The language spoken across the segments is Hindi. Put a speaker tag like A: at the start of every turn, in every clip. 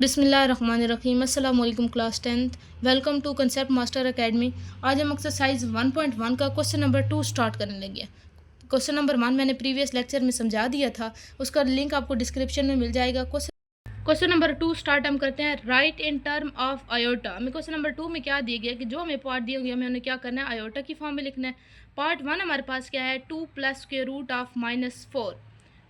A: बिस्मिल्लाहिर्रहमानिर्रहीम। अस्सलाम वालेकुम class 10th। Welcome to Concept Master Academy. आज हम एक्सरसाइज 1.1 का क्वेश्चन नंबर 2 स्टार्ट करने लगे हैं। क्वेश्चन नंबर 1 मैंने प्रीवियस लेक्चर में समझा दिया था, उसका लिंक आपको डिस्क्रिप्शन में मिल जाएगा। क्वेश्चन नंबर 2 स्टार्ट हम करते हैं। Right in term of iota. हमें क्वेश्चन नंबर 2 में क्या दिया गया कि जो हमें पार्ट दिए होंगे हमें उन्हें क्या करना है, आयोटा की फॉर्म में लिखना है। पार्ट 1 हमारे पास क्या है, 2 plus square root of -4।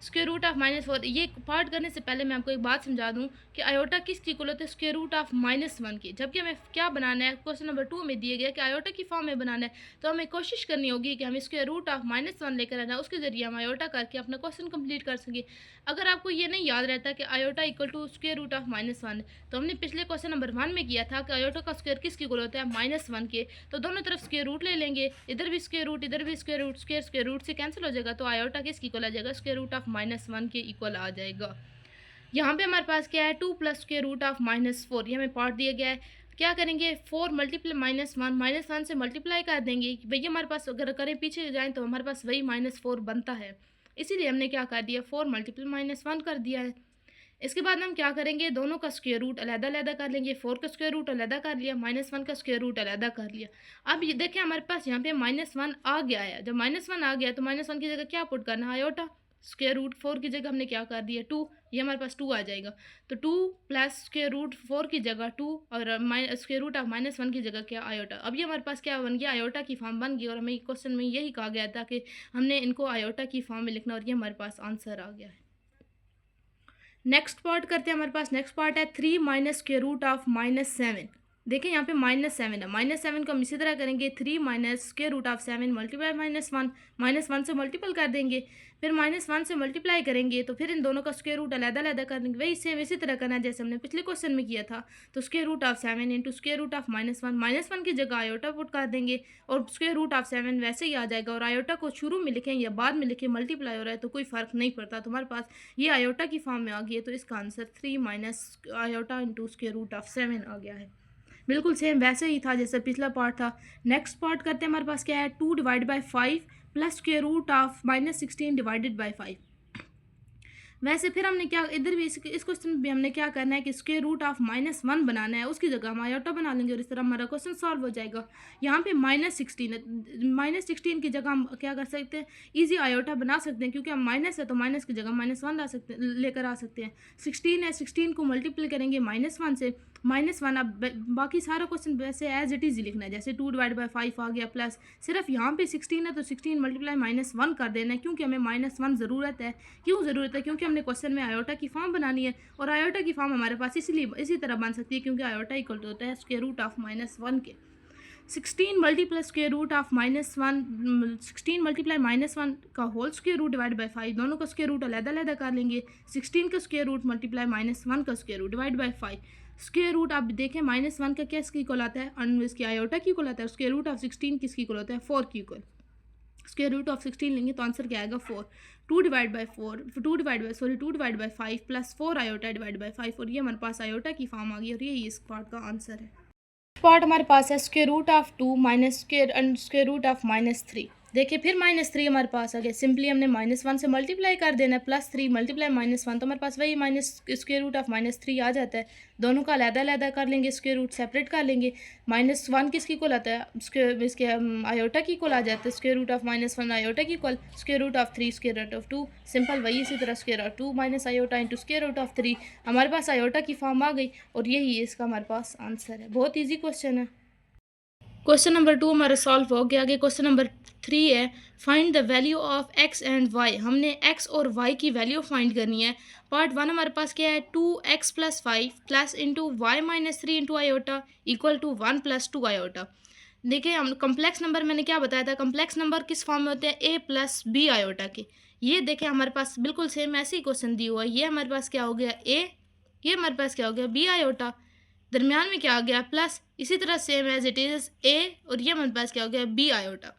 A: Square root of -4। ये पार्ट करने से पहले मैं आपको एक बात समझा दूं कि आयोटा किसकी इक्वल होता है, स्क्वायर रूट ऑफ -1 की। जबकि हमें क्या बनाना है, क्वेश्चन नंबर 2 में दिए गया कि आयोटा की फॉर्म में बनाना है, तो हमें कोशिश करनी होगी कि हमें स्क्वायर रूट ऑफ -1 लेकर आना है, उसके जरिए हम आयोटा करके अपना क्वेश्चन कंप्लीट कर सकें। अगर आपको ये नहीं याद रहता कि iota equal to square root of -1, तो हमने पिछले क्वेश्चन नंबर 1 में किया था कि आयोटा का स्क्वायर किसकी इक्वल होता है, -1 के। तो दोनों तरफ स्क्वायर रूट ले लेंगे, इधर भी स्क्वायर रूट, इधर भी स्क्वायर रूट, स्क्वायर रूट से कैंसिल हो जाएगा, तो आयोटा किसकी इक्वल आ जाएगा, स्क्वायर रूट ऑफ -1 के इक्वल आ जाएगा। यहाँ पे हमारे पास क्या है, 2 प्लस स्क्वायर रूट ऑफ -4। ये हमें पार्ट दिया गया है। क्या करेंगे, 4 मल्टीप्लाई -1 से मल्टीप्लाई कर देंगे। भैया हमारे पास अगर करें पीछे जाएं तो हमारे पास वही -4 बनता है, इसीलिए हमने क्या कर दिया, 4 मल्टीप्लाई -1 कर दिया है। इसके बाद हम क्या करेंगे, दोनों का स्क्वायर रूट अलग-अलग कर लेंगे। 4 का स्क्वायर रूट अलग कर लिया, -1 का स्क्वायर रूट अलग कर लिया। अब ये देखें हमारे पास यहाँ पे -1 आ गया है। जब -1 आ गया तो -1 की जगह क्या पुट करना है, आयोटा। स्क्वायर रूट 4 की जगह हमने क्या कर दिया, 2। ये हमारे पास 2 आ जाएगा। तो 2 प्लस स्क्वायर रूट 4 की जगह 2 और स्क्वायर रूट ऑफ -1 की जगह क्या, आयोटा। अब ये हमारे पास क्या बन गया, आयोटा की फॉर्म बन गई। और हमें क्वेश्चन में यही कहा गया था कि हमने इनको आयोटा की फॉर्म में लिखना, और ये हमारे पास आंसर आ गया है। नेक्स्ट पार्ट करते हैं। हमारे पास नेक्स्ट पार्ट है 3 माइनस स्क्वायर रूट ऑफ -7। देखिए यहाँ पे -7 है, -7 को हम इसी तरह करेंगे, 3 minus square root of 7 multiply -1 से मल्टीपल कर देंगे, फिर -1 से मल्टीप्लाई करेंगे, तो फिर इन दोनों का स्क्वायर रूट अलग-अलग कर देंगे। वही सेम इसी तरह करना है जैसे हमने पिछले क्वेश्चन में किया था। तो square root of 7 into square root of -1 की जगह आयोटा पुट कर देंगे, और स्क्वायर रूट ऑफ 7 वैसे ही आ जाएगा। और आयोटा को शुरू में लिखें या बाद में लिखें, मल्टीप्लाई हो रहा है तो कोई फ़र्क नहीं पड़ता। तो हमारे पास ये आयोटा की फॉर्म में आ गई है, तो इसका answer 3 minus iota into square root of 7 आ गया है। बिल्कुल सेम वैसे ही था जैसे पिछला पार्ट था। नेक्स्ट पार्ट करते हैं। हमारे पास क्या है, 2 divide by 5 plus square root of -16 divided by 5। वैसे फिर हमने क्या, इधर भी इस क्वेश्चन में भी हमने क्या करना है कि स्क्वायर रूट ऑफ -1 बनाना है, उसकी जगह हम आयोटा बना लेंगे और इस तरह हमारा क्वेश्चन सॉल्व हो जाएगा। यहाँ पे -16 है, -16 की जगह हम क्या कर सकते हैं, इजी आयोटा बना सकते हैं, क्योंकि हम माइनस है तो माइनस की जगह -1 ला सकते लेकर आ सकते हैं। 16 है, 16 को मल्टीप्लाई करेंगे -1 से, -1। अब बाकी सारा क्वेश्चन वैसे एज इट इज़ ही लिखना है, जैसे 2 डिवाइड बाई 5 आ गया, प्लस सिर्फ यहाँ पे 16 है तो 16 मल्टीप्लाई -1 कर देना है, क्योंकि हमें -1 ज़रूरत है। क्यों ज़रूरत है, क्योंकि हमने क्वेश्चन में आयोटा की फॉर्म बनानी है, और आयोटा की फॉर्म हमारे पास इसलिए इसी तरह बन सकती है क्योंकि आयोटा इक्वल टू होता है स्क्वायर रूट ऑफ -1 के। 16 multiply square root of -1, 16 multiply -1 का whole square root divide by 5, दोनों का स्क्वायर रूट अलग-अलग कर लेंगे। 16 का स्क्वायर रूट मल्टीप्लाई -1 का square root divide by 5। Square root आप देखें -1 का क्या इसकी इक्वल आता है, इसकी आयोटा की इक्वल आता है। स्क्वायर रूट ऑफ 16 किसकी इक्वल होता है, 4 की इक्वल। स्क्वायर रूट ऑफ 16 लेंगे तो आंसर क्या आएगा, 4। 2 divide by 5 plus 4 iota divide by 5, और ये हमारे पास आयोटा की फॉर्म आ गई, और यही इस पार्ट का आंसर है। पार्ट हमारे पास है square root of 2 minus square root of -3। देखिए फिर -3 हमारे पास आ गया। सिंपली हमने -1 से मल्टीप्लाई कर देना है, +3 मल्टीप्लाई -1, तो हमारे पास वही माइनस स्क्वायर रूट ऑफ -3 आ जाता है। दोनों का अलग-अलग कर लेंगे, स्क्वायर रूट सेपरेट कर लेंगे। -1 किसकी इक्वल आता है, इसके आयोटा की इक्वल आ जाता है। स्क्वायर रूट ऑफ -1 आयोटा की equal, square root of 3 square root of 2, simple वही इसी तरह square root 2 minus iota into square root of 3। हमारे पास आयोटा की फॉर्म आ गई, और यही इसका हमारे पास आंसर है। बहुत ईजी क्वेश्चन है। क्वेश्चन नंबर 2 हमारा सॉल्व हो गया। आगे क्वेश्चन नंबर 3 है, find the value of x and y। हमने x और y की वैल्यू फाइंड करनी है। पार्ट 1 हमारे पास क्या है, 2x + 5 plus into y - 3 into iota equal to 1 + 2 iota. देखिए हम कम्प्लेक्स नंबर, मैंने क्या बताया था, कम्प्लेक्स नंबर किस फॉर्म में होते हैं, a + b आयोटा के। ये देखें हमारे पास बिल्कुल सेम ऐसे ही क्वेश्चन दिया हुआ है। ये हमारे पास क्या हो गया, a, ये हमारे पास क्या हो गया, b आयोटा, दरमियान में क्या आ गया, प्लस, इसी तरह same as it is a, और ये हमारे पास क्या हो गया, बी आयोटा।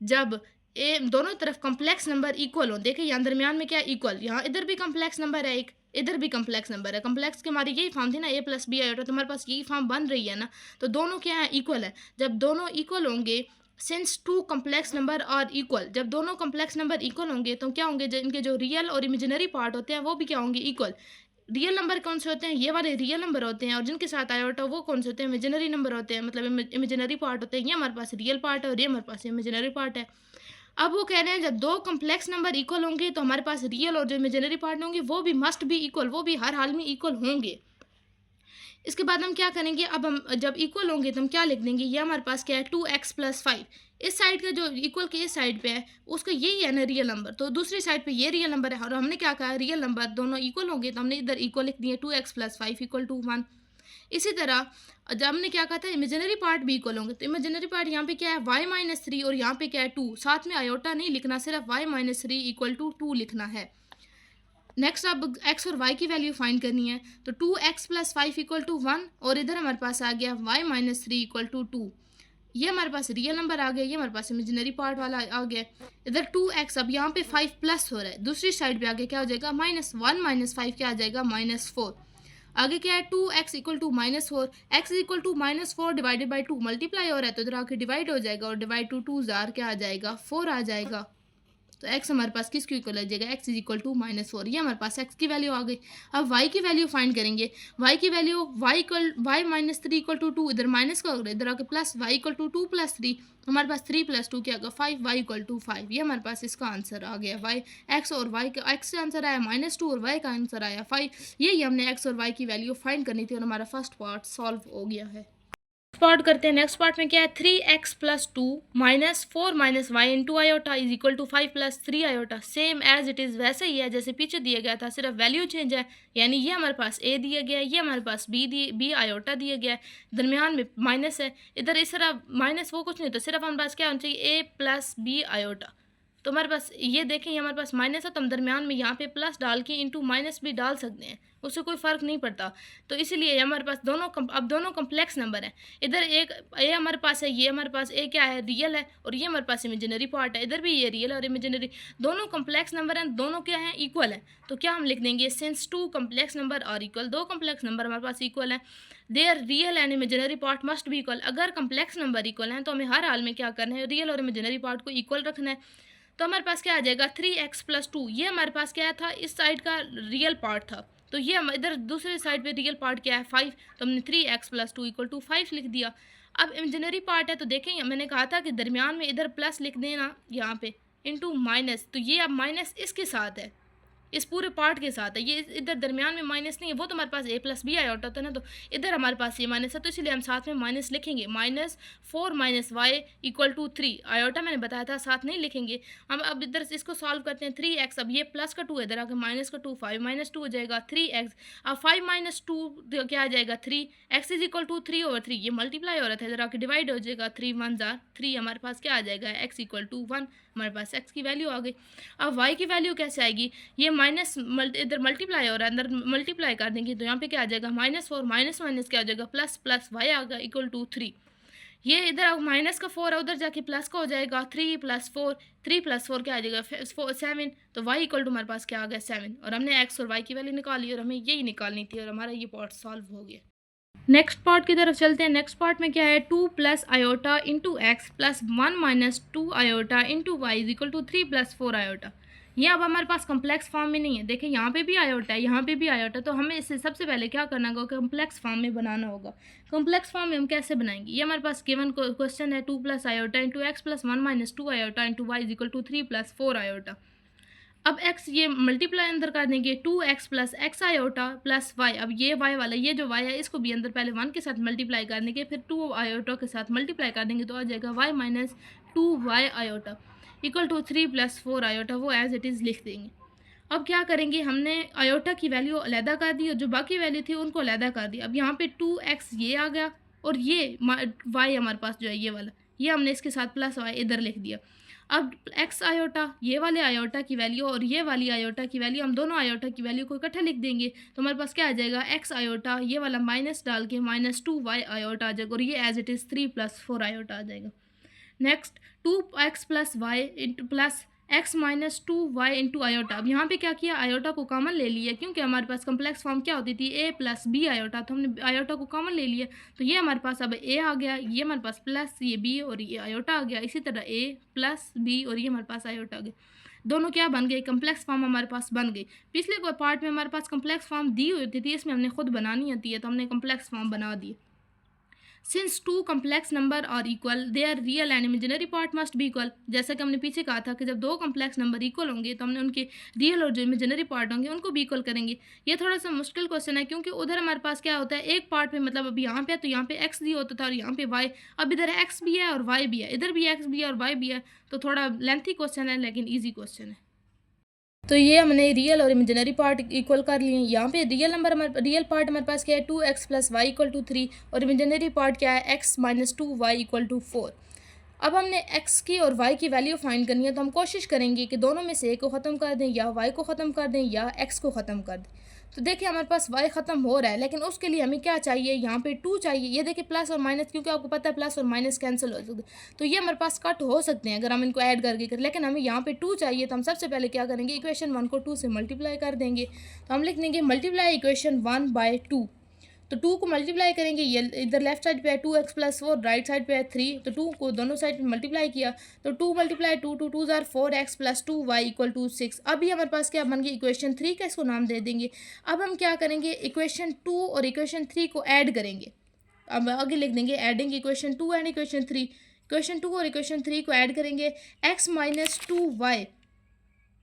A: जब ए दोनों तरफ कम्प्लेक्स नंबर इक्वल हो, देखिए यहाँ दरमियान में क्या इक्वल, यहाँ इधर भी कम्प्लेक्स नंबर है एक, इधर भी कम्प्लेक्स नंबर है। कम्प्लेक्स की हमारी यही फॉर्म थी ना, a + b आयोटा, तो हमारे पास यही फॉर्म बन रही है ना। तो दोनों क्या है, इक्वल है। जब दोनों इक्वल होंगे, since 2 complex number are equal, जब दोनों कम्प्लेक्स नंबर इक्वल होंगे तो क्या होंगे, इनके जो रियल और इमेजिनरी पार्ट होते हैं वो भी क्या होंगे, इक्वल। रियल नंबर कौन से होते हैं? ये वाले रियल नंबर होते हैं, और जिनके साथ आयोटा वो कौन से होते हैं? इमेजिनरी नंबर होते हैं, मतलब इमेजिनरी पार्ट होते हैं। ये हमारे पास रियल पार्ट है और ये हमारे पास इमेजिनरी पार्ट है। अब वो कह रहे हैं जब दो कॉम्प्लेक्स नंबर इक्वल होंगे तो हमारे पास रियल और जो इमेजिनरी पार्ट होंगे वो भी मस्ट बी इक्वल, वो भी हर हाल में इक्वल होंगे। इसके बाद हम क्या करेंगे, अब हम जब इक्वल होंगे तो हम क्या लिख देंगे, ये हमारे पास क्या है 2x + 5। इस साइड का जो इक्वल के इस साइड पे है उसका यही है ना रियल नंबर, तो दूसरी साइड पे ये रियल नंबर है और हमने क्या कहा रियल नंबर दोनों इक्वल होंगे तो हमने इधर इक्वल लिख दिए 2x + 5 = 1। इसी तरह जब हमने क्या कहा था इमेजिनरी पार्ट भी इक्वल होंगे, तो इमेजिनरी पार्ट यहाँ पे क्या है y - 3 और यहाँ पे क्या है 2, साथ में आयोटा नहीं लिखना, सिर्फ y - 3 = 2 लिखना है। नेक्स्ट अब x और y की वैल्यू फाइंड करनी है, तो 2x + 5 = 1 और इधर हमारे पास आ गया y - 3 = 2। ये हमारे पास रियल नंबर आ गया, ये हमारे पास इमेजिनरी पार्ट वाला आ गया। इधर 2x, अब यहाँ पे 5 प्लस हो रहा है, दूसरी साइड पे आगे क्या हो जाएगा -1 - 5 क्या आ जाएगा -4। आगे क्या है 2x = -4, x = -4 divided by 2 multiply हो रहा है तो इधर आके डिवाइड हो जाएगा और डिवाइड टू 2 जार क्या आ जाएगा 4 आ जाएगा। तो x हमारे पास किसके इक्वल आ जाएगा, x = -4। ये हमारे पास x की वैल्यू आ गई। अब y की वैल्यू फाइंड करेंगे, y की वैल्यू y - 3 = 2, इधर माइनस का हो रहा है, इधर आके प्लस y = 2 + 3, हमारे पास 3 + 2 क्या होगा 5, y = 5। ये हमारे पास इसका आंसर आ गया y। x और y का x का आंसर आया -2 और y का आंसर आया 5। यही हमने x और y की वैल्यू फाइंड करनी थी और हमारा फर्स्ट पार्ट सॉल्व हो गया है। पार्ट करते हैं, नेक्स्ट पार्ट में क्या है 3x + 2 - 4 - y * iota = 5 + 3 iota. Same as it is वैसे ही है जैसे पीछे दिया गया था, सिर्फ वैल्यू चेंज है। यानी ये हमारे पास a दिया गया है, ये हमारे पास b आयोटा दिया गया है, दरमियान में माइनस है। इधर इस तरह माइनस वो कुछ नहीं होता, सिर्फ हमारे पास क्या होना चाहिए a + b आयोटा। तो हमारे पास ये देखें, ये हमारे पास माइनस है तो हम दरमियान में यहाँ पे प्लस डाल के इंटू माइनस भी डाल सकते हैं, उससे कोई फ़र्क नहीं पड़ता। तो इसीलिए हमारे पास अब दोनों कम्प्लेक्स नंबर हैं। इधर एक ए हमारे पास है, ये हमारे पास ए क्या है रियल है और ये हमारे पास इमेजिनरी पार्ट है, इधर भी ये रियल और इमेजिनरी दोनों कम्प्लेक्स नंबर हैं, दोनों क्या हैं इक्वल हैं। तो क्या हम लिख देंगे since 2 complex number are equal, दो कम्प्लेक्स नंबर हमारे पास इक्वल हैं, their real and imaginary part must be equal. अगर कम्प्लेक्स नंबर इक्वल हैं तो हमें हर हाल में क्या करना है रियल और इमेजिनरी पार्ट को इक्वल रखना है। तो हमारे पास क्या आ जाएगा 3x + 2, ये हमारे पास क्या था इस साइड का रियल पार्ट था, तो ये हम इधर दूसरे साइड पे रियल पार्ट क्या है 5, तो हमने 3x + 2 = 5 लिख दिया। अब इमेजिनरी पार्ट है तो देखें मैंने कहा था कि दरमियान में इधर प्लस लिख देना यहाँ पे इंटू माइनस, तो ये अब माइनस इसके साथ है, इस पूरे पार्ट के साथ है, ये इधर दरमियान में माइनस नहीं है, वो तो हमारे पास a + b आयोटा था ना, तो इधर हमारे पास ये माइनस है तो इसलिए हम साथ में माइनस लिखेंगे। -4 - y = 3 आयोटा मैंने बताया था साथ नहीं लिखेंगे हम। अब इधर से इसको सॉल्व करते हैं 3x, अब ये प्लस का 2 है, इधर आके माइनस का 2, 5 - 2 हो जाएगा 3x। अब 5 - 2 क्या आ जाएगा 3, x = 3/3, ये मल्टीप्लाई हो रहा था, इधर आके डिवाइड हो जाएगा 3 × 1 = 3, हमारे पास क्या आ जाएगा x = 1, हमारे पास x की वैल्यू आ गई। अब y की वैल्यू कैसे आएगी, ये माइनस इधर मल्टीप्लाई हो रहा है, अंदर मल्टीप्लाई कर देंगे तो यहाँ पे क्या आ जाएगा -4 माइनस माइनस क्या हो जाएगा प्लस y आ गया = 3। ये इधर माइनस का 4 है, उधर जाके प्लस का हो जाएगा 3 + 4, 3 + 4 क्या आ जाएगा 7, तो y = हमारे पास क्या आ गया 7, और हमने x और y की वैल्यू निकाली और हमें यही निकालनी थी और हमारा ये पार्ट सॉल्व हो गया। नेक्स्ट पार्ट की तरफ चलते हैं। नेक्स्ट पार्ट में क्या है 2 + iota * x + 1 - 2 iota * y = 3 + 4 iota. ये अब हमारे पास कम्प्लेक्स फॉर्म में नहीं है, देखिए यहाँ पे भी आयोटा है, यहाँ पे भी आयोटा, तो हमें इसे सबसे पहले क्या करना होगा कम्प्लेक्स फॉर्म में बनाना होगा। कम्प्लेक्स फॉर्म में हम कैसे बनाएंगे, ये हमारे पास गिवन क्वेश्चन है 2 + iota * x + 1 - 2 iota * y = 3 + 4 iota. अब x ये मल्टीप्लाई अंदर कर देंगे 2x + x आयोटा + y, अब ये y वाला ये जो y है इसको भी अंदर पहले 1 के साथ मल्टीप्लाई कर देंगे, फिर 2 आयोटा के साथ मल्टीप्लाई कर देंगे तो आ जाएगा y - 2y आयोटा = 3 + 4 आयोटा, वो एज इट इज़ लिख देंगे। अब क्या करेंगे, हमने आयोटा की वैल्यू अलहदा कर दी और जो बाकी वैल्यू थी उनको अलहदा कर दी। अब यहाँ पे 2x ये आ गया और ये y हमारे पास जो है ये वाला, ये हमने इसके साथ +y इधर लिख दिया। अब x आयोटा ये वाले आयोटा की वैल्यू और ये वाली आयोटा की वैल्यू, हम दोनों आयोटा की वैल्यू को इकट्ठा लिख देंगे तो हमारे पास क्या आ जाएगा x आयोटा ये वाला माइनस डाल के -2y आयोटा आ जाएगा और ये एज इट इज़ 3 + 4 आयोटा आ जाएगा। Next 2x + y plus x - 2y * iota. अब यहाँ पे क्या किया आयोटा को कॉमन ले लिया, क्योंकि हमारे पास कम्प्लेक्स फॉर्म क्या होती थी a + b आयोटा, तो हमने आयोटा को कॉमन ले लिया तो ये हमारे पास अब a आ गया, ये हमारे पास प्लस ये b और ये आयोटा आ गया, इसी तरह a + b और ये हमारे पास आयोटा आ गया। दोनों क्या बन गए, कम्प्लेक्स फॉर्म हमारे पास बन गई। पिछले कोई पार्ट में हमारे पास कम्प्लेक्स फॉर्म दी हुई थी, इसमें हमने खुद बनानी होती है, तो हमने कम्प्लेक्स फॉर्म बना दी। Since two complex number are equal their real and imaginary part must be equal. जैसा कि हमने पीछे कहा था कि जब दो कम्प्लेक्स नंबर इक्वल होंगे तो हमने उनके रियल और जो इमेजिनरी पार्ट होंगे उनको भी इक्वल करेंगे। ये थोड़ा सा मुश्किल क्वेश्चन है, क्योंकि उधर हमारे पास क्या होता है, एक पार्ट में मतलब अभी यहाँ पे है तो यहाँ पे एक्स दिया होता था और यहाँ पे वाई, अब इधर एक्स भी है और वाई भी है, इधर भी एक्स भी है और वाई भी है, तो थोड़ा लेंथी क्वेश्चन है लेकिन ईजी क्वेश्चन है। तो ये हमने रियल और इमेजिनरी पार्ट इक्वल कर लिए। यहाँ पे रियल पार्ट हमारे पास क्या है, 2x + y = 3 और इमेजिनरी पार्ट क्या है, x - 2y = 4। अब हमने x की और y की वैल्यू फाइंड करनी है, तो हम कोशिश करेंगे कि दोनों में से a को ख़त्म कर दें या y को ख़त्म कर दें या x को ख़त्म कर दें। तो देखिए हमारे पास y ख़त्म हो रहा है, लेकिन उसके लिए हमें क्या चाहिए, यहाँ पे 2 चाहिए। ये देखिए प्लस और माइनस, क्योंकि आपको पता है प्लस और माइनस कैंसिल हो सकते हैं, तो ये हमारे पास कट हो सकते हैं अगर हम इनको ऐड करके करें, लेकिन हमें यहाँ पे 2 चाहिए। तो हम सबसे पहले क्या करेंगे, इक्वेशन 1 को 2 से मल्टीप्लाई कर देंगे। तो हम लिख देंगे मल्टीप्लाई इक्वेशन 1/2। तो 2 को मल्टीप्लाई करेंगे, ये इधर लेफ्ट साइड पे है 2x + 4, राइट साइड पे है 3, तो 2 को दोनों साइड में मल्टीप्लाई किया तो 2 × 2 2 2 4x + 2y = 6। अभी हमारे पास क्या बन गई, इक्वेशन 3 का इसको नाम दे देंगे। अब हम क्या करेंगे, इक्वेशन 2 और इक्वेशन 3 को ऐड करेंगे। अब आगे लिख देंगे adding equation 2 and equation 3। Equation 2 और इक्वेशन 3 को ऐड करेंगे, x - 2y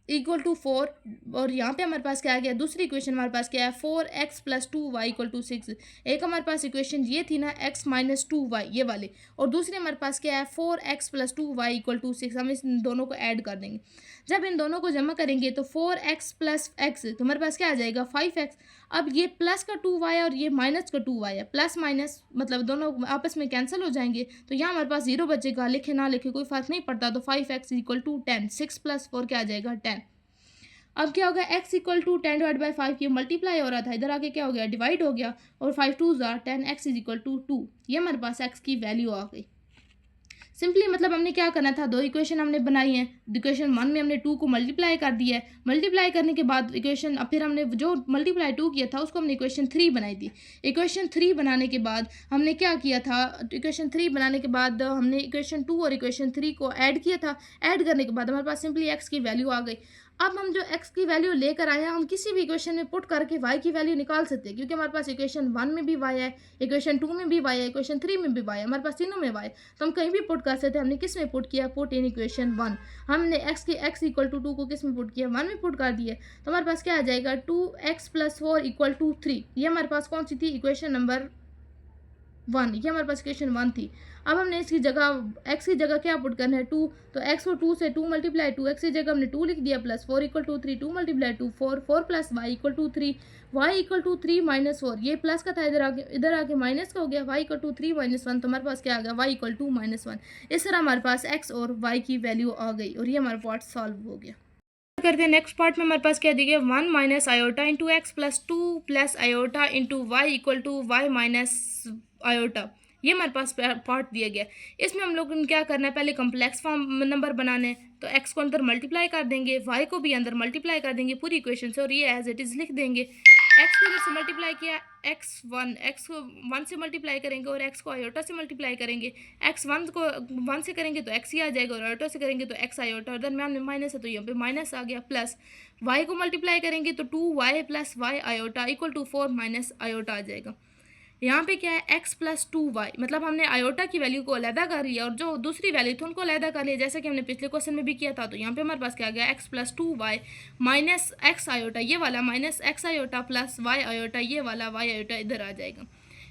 A: = 4, और यहाँ पे हमारे पास क्या आ गया, दूसरी इक्वेशन हमारे पास क्या है, 4x + 2y = 6। एक हमारे पास इक्वेशन ये थी ना, x - 2y ये वाली, और दूसरी हमारे पास क्या है, 4x + 2y = 6। हम इस दोनों को ऐड कर देंगे। जब इन दोनों को जमा करेंगे तो 4x + x, तो हमारे पास क्या आ जाएगा, 5x। अब ये प्लस का 2y और ये माइनस का 2y है, प्लस माइनस मतलब दोनों आपस में कैंसिल हो जाएंगे, तो यहाँ हमारे पास 0 बचेगा। लिखे ना लिखे कोई फ़र्क नहीं पड़ता, तो 5x = 10। 6 + 4 क्या आ जाएगा, 10। अब क्या हो गया, x = 10/5, ये मल्टीप्लाई हो रहा था, इधर आके क्या हो गया, डिवाइड हो गया, और 5 2 10, x = 2। ये हमारे पास x की वैल्यू आ गई। सिंपली मतलब हमने क्या करना था, दो इक्वेशन हमने बनाई हैं। इक्वेशन 1 में हमने 2 को मल्टीप्लाई कर दिया है, मल्टीप्लाई करने के बाद इक्वेशन फिर हमने जो मल्टीप्लाई 2 किया था उसको हमने इक्वेशन 3 बनाई थी। इक्वेशन 3 बनाने के बाद हमने क्या किया था, इक्वेशन 3 बनाने के बाद हमने इक्वेशन 2 और इक्वेशन 3 को ऐड किया था। ऐड करने के बाद हमारे पास सिंपली x की वैल्यू आ गई। अब हम जो x की वैल्यू लेकर आए हैं, हम किसी भी इक्वेशन में पुट करके y की वैल्यू निकाल सकते हैं, क्योंकि हमारे पास इक्वेशन 1 में भी y है, इक्वेशन 2 में भी y है, इक्वेशन 3 में भी y है, हमारे पास तीनों में y है, तो हम कहीं भी पुट कर सकते हैं। हमने किस में पुट किया, पुट इन इक्वेशन 1। हमने x = 2 को किस में पुट किया, 1 में पुट कर दिया, तो हमारे पास क्या आ जाएगा, 2x + 4 = 3। ये हमारे पास कौन सी थी, इक्वेशन नंबर 1, ये हमारे पास इक्वेशन 1 थी। अब हमने इसकी जगह x की जगह क्या पुट करना है, 2, तो x को 2 से 2 मल्टीप्लाई 2x की जगह हमने 2 लिख दिया, प्लस 4 = 3, 2 × 2 4, 4 + y = 3, y = 3 - 4, ये प्लस का था, इधर आके माइनस का हो गया, y = 3 - 1, तो हमारे पास क्या आ गया, y = 2 - 1। इस तरह हमारे पास x और y की वैल्यू आ गई, और ये हमारा पार्ट सॉल्व हो गया। करते हैं नेक्स्ट पार्ट में, हमारे पास क्या दिया, 1 - iota × x + 2 + iota × y = y - iota। ये हमारे पास पार्ट दिया गया। इसमें हम लोग क्या करना है, पहले कम्प्लेक्स फॉर्म नंबर बनाने हैं, तो x को अंदर मल्टीप्लाई कर देंगे, y को भी अंदर मल्टीप्लाई कर देंगे पूरी इक्वेशन से, और ये एज इट इज़ लिख देंगे। x को इधर से मल्टीप्लाई किया, x को 1 से मल्टीप्लाई करेंगे और x को आयोटा से मल्टीप्लाई करेंगे। x1 को 1 से करेंगे तो x ही आ जाएगा, और आयोटा से करेंगे तो x आयोटा, और दरम्यान में माइनस है तो यहाँ पे माइनस आ गया। प्लस y को मल्टीप्लाई करेंगे तो 2y + y आयोटा = 4 - आयोटा आ जाएगा। यहाँ पे क्या है, x + 2y, मतलब हमने आयोटा की वैल्यू को अलहदा कर लिया और जो दूसरी वैल्यू थी उनको अलहदा कर लिया, जैसा कि हमने पिछले क्वेश्चन में भी किया था। तो यहाँ पे हमारे पास क्या आ गया, x + 2y - x आयोटा, ये वाला minus x iota plus y iota, ये वाला y आयोटा इधर आ जाएगा।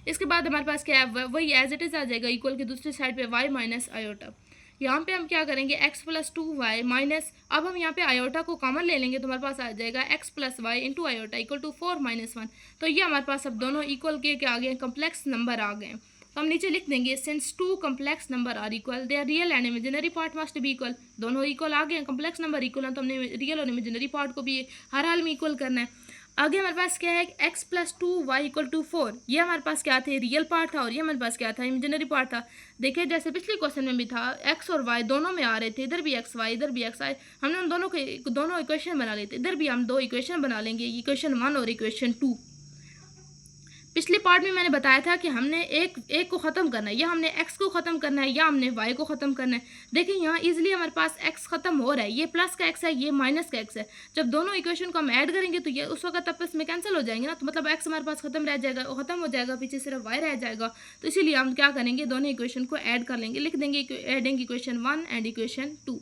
A: इसके बाद हमारे पास क्या है, वही एज इट इज़ आ जाएगा, इक्वल की दूसरी साइड पे y - आयोटा। यहाँ पे हम क्या करेंगे, x + 2y माइनस, अब हम यहाँ पे आयोटा को कॉमन ले लेंगे तो हमारे पास आ जाएगा x + y × आयोटा = 4 - 1। तो ये हमारे पास अब दोनों इक्वल के आ गए, कम्प्लेक्स नंबर आ गए। तो हम नीचे लिख देंगे, since 2 complex number are equal their real and imaginary part must be equal. दोनों इक्वल आ गए, कम्प्लेक्स नंबर इक्वल है, तो हमने रियल और इमेजिनरी पार्ट को भी हर हाल में इक्वल करना है। आगे हमारे पास क्या है, x + 2y = 4, ये हमारे पास क्या थे, रियल पार्ट था, और ये हमारे पास क्या था, इमेजिनरी पार्ट था। देखिए जैसे पिछले क्वेश्चन में भी था, x और y दोनों में आ रहे थे, इधर भी x y इधर भी x आए, हमने उन दोनों के दोनों इक्वेशन बना लिए थे। इधर भी हम दो इक्वेशन बना लेंगे, इक्वेशन 1 और इक्वेशन 2। पिछले पार्ट में मैंने बताया था कि हमने एक को ख़त्म करना है, या हमने x को ख़त्म करना है या हमने y को ख़त्म करना है। देखिए यहाँ इजीली हमारे पास x ख़त्म हो रहा है, ये प्लस का x है, ये माइनस का x है। जब दोनों इक्वेशन को हम ऐड करेंगे तो ये उस वक्त आपस में कैंसिल हो जाएंगे ना, तो मतलब x हमारे पास ख़त्म रह जाएगा, ख़त्म हो जाएगा, पीछे सिर्फ y रह जाएगा। तो इसीलिए हम क्या करेंगे, दोनों इक्वेशन को ऐड कर लेंगे, लिख देंगे एडिंग इक्वेशन 1 एंड इक्वेशन 2।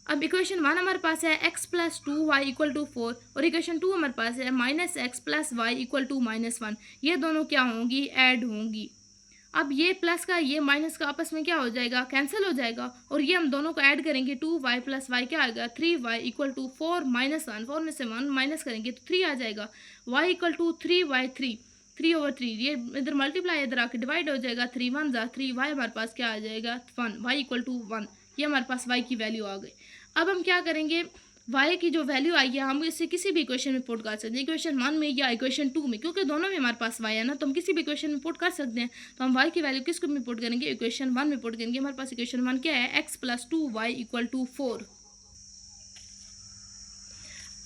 A: अब इक्वेशन 1 हमारे पास है x plus 2y equal to 4 और इक्वेशन 2 हमारे पास है minus x plus y equal to -1। ये दोनों क्या होंगी, ऐड होंगी। अब ये प्लस का ये माइनस का आपस में क्या हो जाएगा, कैंसिल हो जाएगा, और ये हम दोनों को ऐड करेंगे 2y प्लस वाई क्या आएगा 3y इक्वल टू 4 माइनस 1, 4 में से 1 माइनस करेंगे तो 3 आ जाएगा, y इक्वल टू 3y 3/3, ये इधर मल्टीप्लाई इधर आके डिवाइड हो जाएगा, 3 1 जा 3, y हमारे पास क्या आ जाएगा 1, y इक्वल टू 1। ये हमारे पास y की वैल्यू आ गई। अब हम क्या करेंगे, y की जो वैल्यू आई है हम इसे किसी भी इक्वेशन में पुट कर सकते हैं, इक्वेशन 1 में या इक्वेशन 2 में, क्योंकि दोनों में हमारे पास y है ना, तो हम किसी भी इक्वेशन में पुट कर सकते हैं। तो हम y की वैल्यू किसको में पुट करेंगे, इक्वेशन 1 में पुट करेंगे। हमारे पास इक्वेशन 1 क्या है, x plus 2y equal to 4,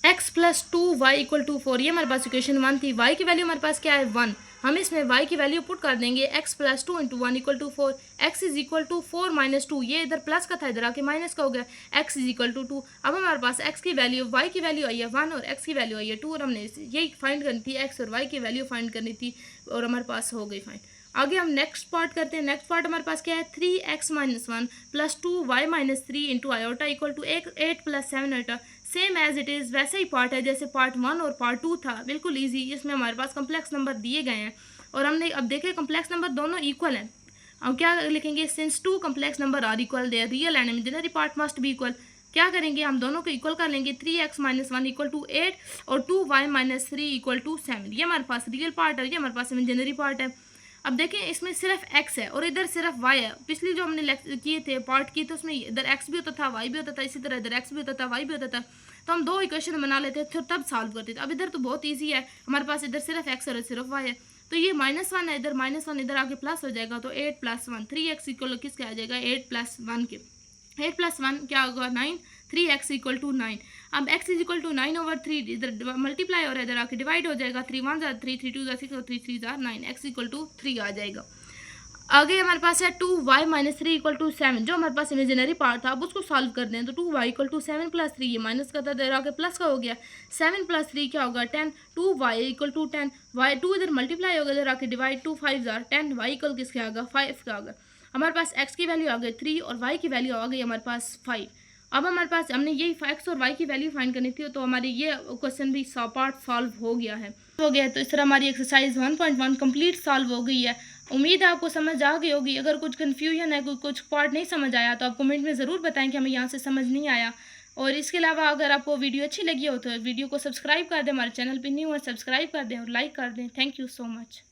A: x plus 2y equal to 4, ये हमारे पास इक्वेशन 1 थी। y की वैल्यू हमारे पास क्या है 1, हम इसमें y की वैल्यू पुट कर देंगे, x plus 2 into 1 equal to 4, x is equal to 4 minus 2, ये इधर प्लस का था इधर आके माइनस का हो गया, x इज इक्वल टू 2। अब हमारे पास x की वैल्यू, y की वैल्यू आई है 1 और x की वैल्यू आई है 2, और हमने यही फाइंड करनी थी, x और y की वैल्यू फाइंड करनी थी, और हमारे पास हो गई फाइंड। आगे हम नेक्स्ट पार्ट करते हैं। नेक्स्ट पार्ट हमारे पास क्या है, 3x minus 1 plus 2y minus 3 into iota equal to 8 plus 7 iota. Same as it is वैसे ही पार्ट है जैसे पार्ट 1 और पार्ट 2 था, बिल्कुल इजी। इसमें हमारे पास कम्प्लेक्स नंबर दिए गए हैं और हमने अब देखे कम्प्लेक्स नंबर दोनों इक्वल हैं। हम क्या लिखेंगे, since 2 complex number are equal their real and imaginary part must be equal. क्या करेंगे, हम दोनों को इक्वल कर लेंगे, 3x माइनस 1 इक्वल टू 8 और 2y माइनस 3 इक्वल टू 7। ये हमारे पास रियल पार्ट है, ये हमारे पास इमेजिनरी पार्ट है। अब देखें इसमें सिर्फ x है और इधर सिर्फ y है। पिछली जो हमने किए थे पार्ट की, तो उसमें इधर x भी होता था y भी होता था, इसी तरह इधर x भी होता था y भी होता था, तो हम दो इक्वेशन बना लेते थे तब सॉल्व करते थे। अब इधर तो बहुत इजी है, हमारे पास इधर सिर्फ x और सिर्फ y है, तो ये -1 है, इधर -1 इधर आके प्लस हो जाएगा, तो 8 प्लस 1 3x इक्वल किसके आ जाएगा, 8 प्लस 1 के। 8 प्लस 1 क्या होगा 9, 3x इक्वल टू 9। अब x इज इक्वल टू 9/3, इधर मल्टीप्लाई हो रहा है, इधर आके डिवाइड हो जाएगा, 3 1 जा 3, 3 2 जा 6 और 3 3 जा 9, x इक्वल टू 3 आ जाएगा। आगे हमारे पास है 2y माइनस 3 इक्वल टू 7, जो हमारे पास इमेजिनरी पार्ट था, अब उसको सॉल्व कर दें। तो 2y इक्वल टू 7 प्लस 3, ये माइनस का था, इधर आके प्लस का हो गया, 7 प्लस 3 क्या होगा 10, 2y इक्वल टू 10, y 2 इधर मल्टीप्लाई होगा, इधर आके डिवाइड, 2 5 जार 10, y इक्वल किसके आएगा 5 का होगा। हमारे पास x की वैल्यू आ गई 3 और y की वैल्यू आ गई हमारे पास 5। अब हमारे पास हमने यही x और y की वैल्यू फाइंड करनी थी, तो हमारी ये क्वेश्चन भी पार्ट सॉल्व हो गया है। तो इस तरह हमारी एक्सरसाइज 1.1 कंप्लीट सॉल्व हो गई है। उम्मीद है आपको समझ आ गई होगी। अगर कुछ कन्फ्यूजन है, कुछ पार्ट नहीं समझ आया, तो आप कमेंट में ज़रूर बताएं कि हमें यहाँ से समझ नहीं आया। और इसके अलावा अगर आपको वीडियो अच्छी लगी हो तो वीडियो को सब्सक्राइब कर दें, हमारे चैनल पर न्यू है सब्सक्राइब कर दें और लाइक कर दें। Thank you so much.